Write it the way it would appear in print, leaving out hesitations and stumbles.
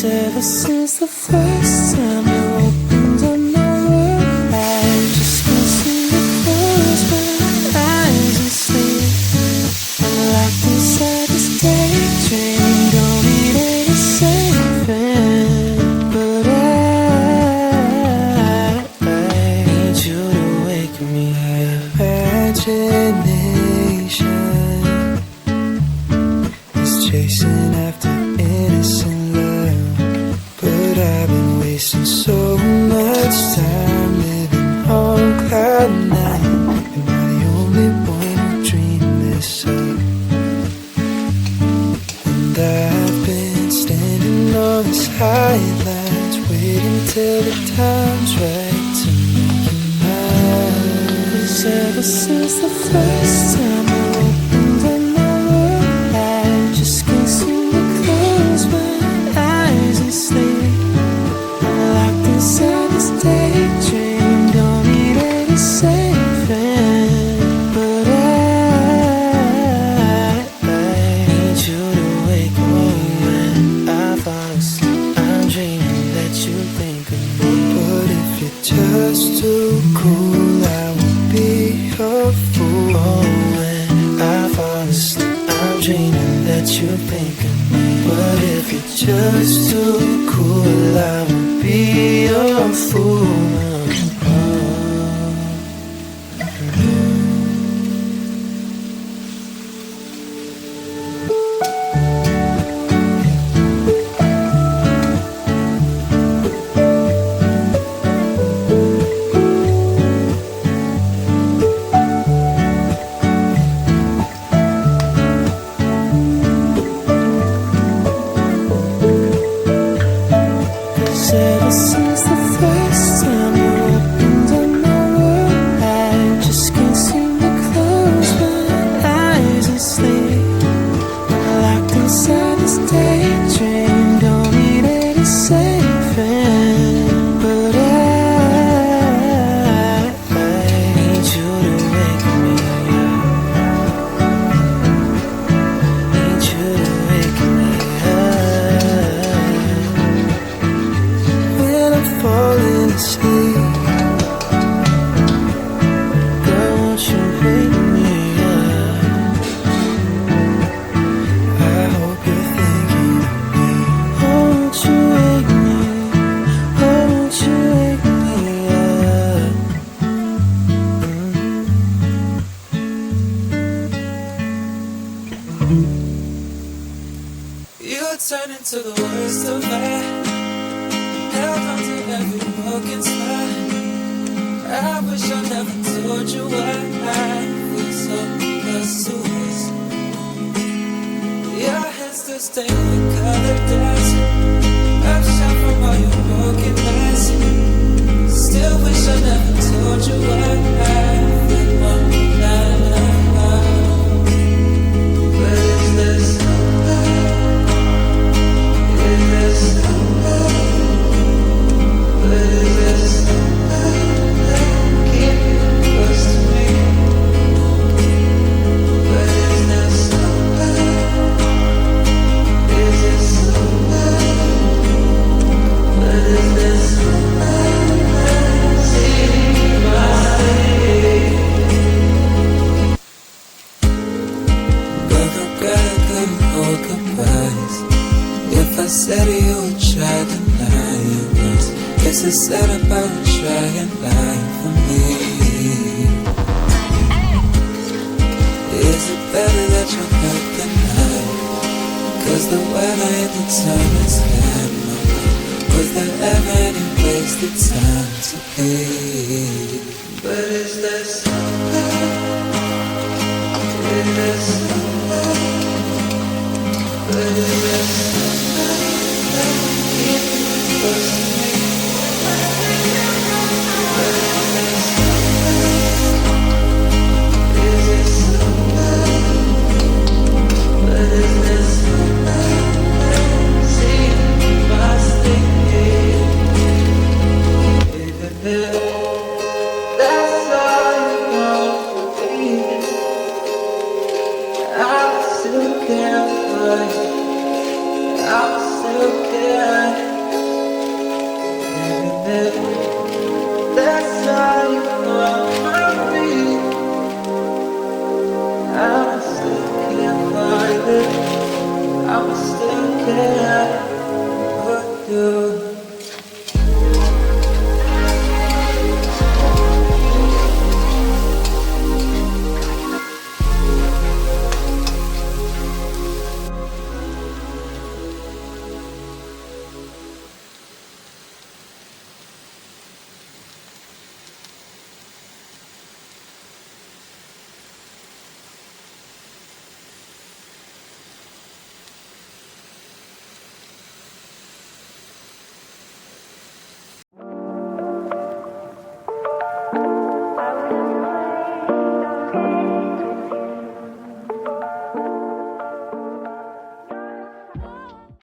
Ever since the first time you opened up my world, I just can't seem to close my eyes and sleep. I'm locked inside this daydream, don't need any saving. But I need you to wake me up. Imagination is chasing after innocent love, but I've been wasting so much time living on cloud nine. Am I the only one who dreamed this up? And I've been standing on this highlights, waiting till the time's right to make you mine. 'Cause ever since the first time you opened up my world, I just can't seem to close my eyes and sleep. I'm locked inside this daydream, don't need any saving. But I need you to wake me when I fall asleep. I'm dreaming that you think of me. But if you're just too cool, I will be a fool. Oh, when I fall asleep, I'm dreaming that you think of me. But if you're just too cool, I will be a fool. Ever since the first time you opened up my world, I just can't seem to close my eyes and sleep. I'm locked inside this daydream, don't need any saving. But I need you to wake me up. Need you to wake me up. Falling asleep, girl, won't you wake me up? I hope you're thinking of me. Oh, won't you wake me? Oh, won't you wake me up? You turn into the worst of me. Held on to every broken spot. I wish I never told you why I feel so close to this. Your hands still stained with colored dust. I've shot from all your broken eyes. Still wish I never told you why I feel more now. But is this love? Is this love? But is this love? Keep you close to me. But is this love? Is this love? But is this love? See my state. But regret I couldn't hold goodbyes. If I said you would try to deny it was. Guess it's sad about trying life for me. Is it better that you're not the night? 'Cause the weather at the time is bad. Was there ever any wasted time to be? But is there something? Is there something? But is there something? Keep you close to me. I still can't find, I still can't yeah.